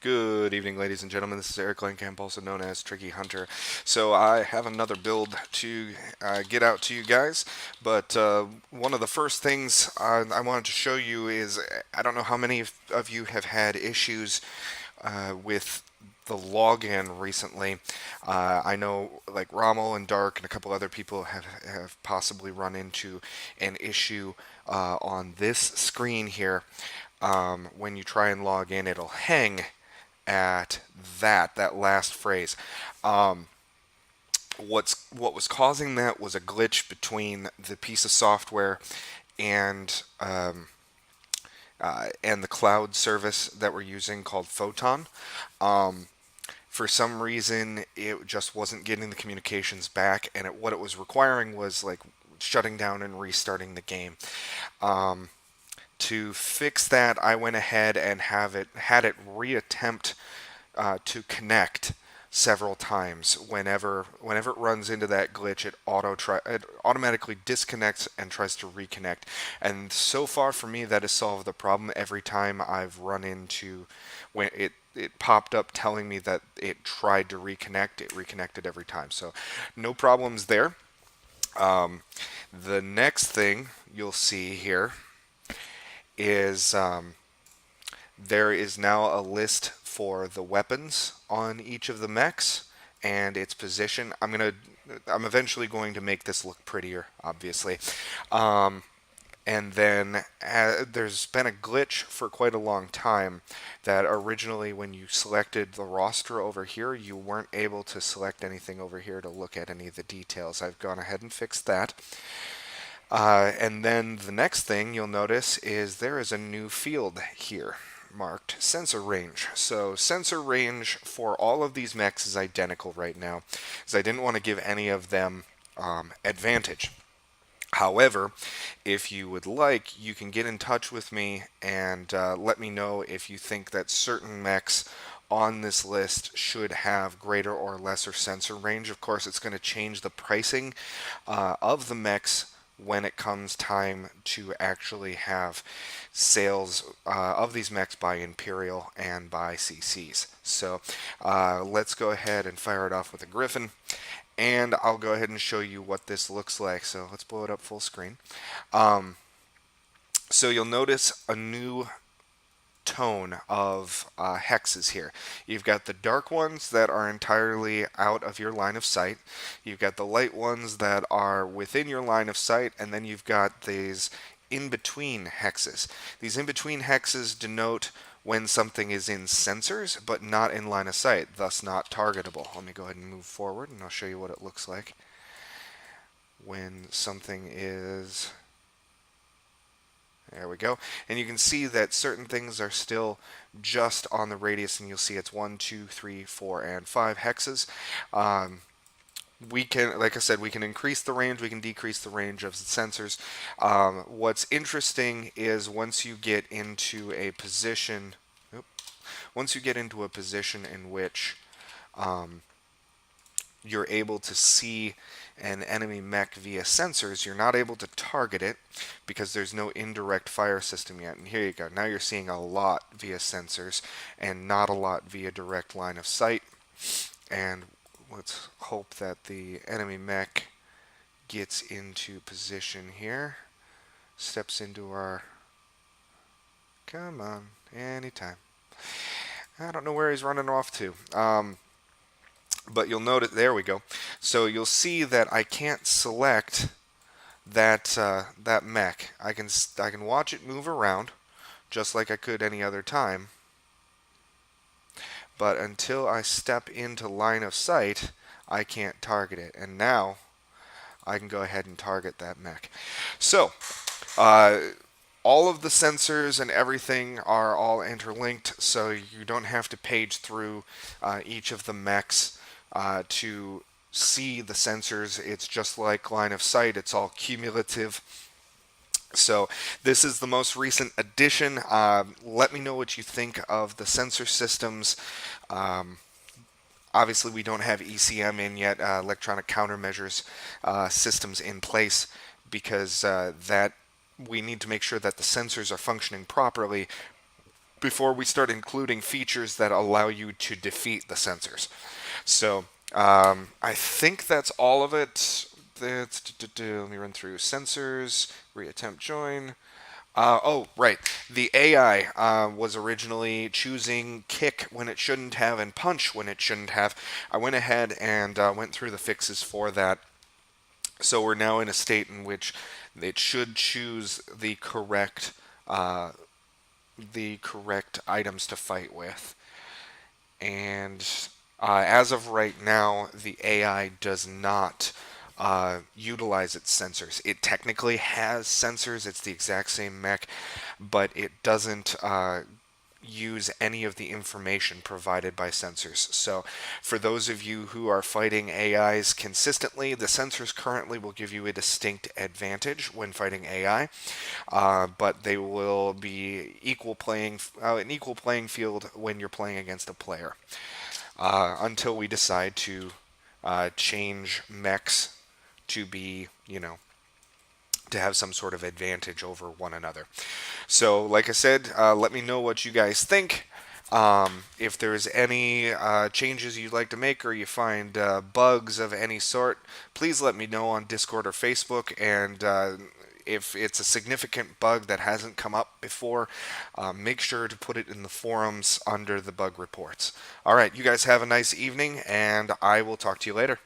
Good evening, ladies and gentlemen. This is Eric Langkamp, also known as Tricky Hunter. So I have another build to get out to you guys, but one of the first things I wanted to show you is I don't know how many of you have had issues with the login recently. I know like Rommel and Dark and a couple other people have possibly run into an issue on this screen here. When you try and log in, it'll hang at that last phrase. Um, what was causing that was a glitch between the piece of software and and the cloud service that we're using called Photon. Um, for some reason, it just wasn't getting the communications back, and what it was requiring was like shutting down and restarting the game. Um, to fix that, I went ahead and had it reattempt to connect several times. Whenever it runs into that glitch, it automatically disconnects and tries to reconnect. And so far for me, that has solved the problem. Every time I've run into when it popped up telling me that it tried to reconnect, it reconnected every time. So no problems there. Um, the next thing you'll see here is there is now a list for the weapons on each of the mechs and its position. I'm eventually going to make this look prettier, obviously. Um, and then there's been a glitch for quite a long time that originally when you selected the roster over here, you weren't able to select anything over here to look at any of the details. I've gone ahead and fixed that. And then the next thing you'll notice is there is a new field here marked sensor range. So sensor range for all of these mechs is identical right now, because I didn't want to give any of them advantage. However, if you would like, you can get in touch with me and let me know if you think that certain mechs on this list should have greater or lesser sensor range. Of course, it's going to change the pricing of the mechs when it comes time to actually have sales of these mechs by Imperial and by CCs. So let's go ahead and fire it off with a Griffin, and I'll go ahead and show you what this looks like. So let's blow it up full screen. Um, so you'll notice a new tone of hexes here. You've got the dark ones that are entirely out of your line of sight. You've got the light ones that are within your line of sight, and then you've got these in-between hexes. These in-between hexes denote when something is in sensors but not in line of sight, thus not targetable. Let me go ahead and move forward and I'll show you what it looks like when something is. There we go. And you can see that certain things are still just on the radius, and you'll see it's 1, 2, 3, 4, and 5 hexes. We can, like I said, we can increase the range, we can decrease the range of the sensors. What's interesting is once you get into a position, in which you're able to see an enemy mech via sensors, you're not able to target it because there's no indirect fire system yet. And here you go. Now you're seeing a lot via sensors and not a lot via direct line of sight. And let's hope that the enemy mech gets into position here. Steps into our. Come on, anytime. I don't know where he's running off to. But you'll notice, there we go. So you'll see that I can't select that mech. I can watch it move around, just like I could any other time. But until I step into line of sight, I can't target it. And now I can go ahead and target that mech. So all of the sensors and everything are all interlinked, so you don't have to page through each of the mechs to see the sensors. It's just like line of sight, it's all cumulative. So this is the most recent addition. Let me know what you think of the sensor systems. Obviously we don't have ECM in yet, electronic countermeasures systems in place, because that we need to make sure that the sensors are functioning properly before we start including features that allow you to defeat the sensors. So I think that's all of it. Let me run through sensors, reattempt join. Oh, right. The AI was originally choosing kick when it shouldn't have and punch when it shouldn't have. I went ahead and went through the fixes for that. So we're now in a state in which it should choose uh, the correct items to fight with. And as of right now, the AI does not utilize its sensors. It technically has sensors, it's the exact same mech, but it doesn't use any of the information provided by sensors. So, for those of you who are fighting AIs consistently, the sensors currently will give you a distinct advantage when fighting AI, but they will be an equal playing field when you're playing against a player. Until we decide to change mechs to be, to have some sort of advantage over one another. So, like I said, let me know what you guys think. If there's any changes you'd like to make or you find bugs of any sort, please let me know on Discord or Facebook. And if it's a significant bug that hasn't come up before, make sure to put it in the forums under the bug reports. All right, you guys have a nice evening, and I will talk to you later.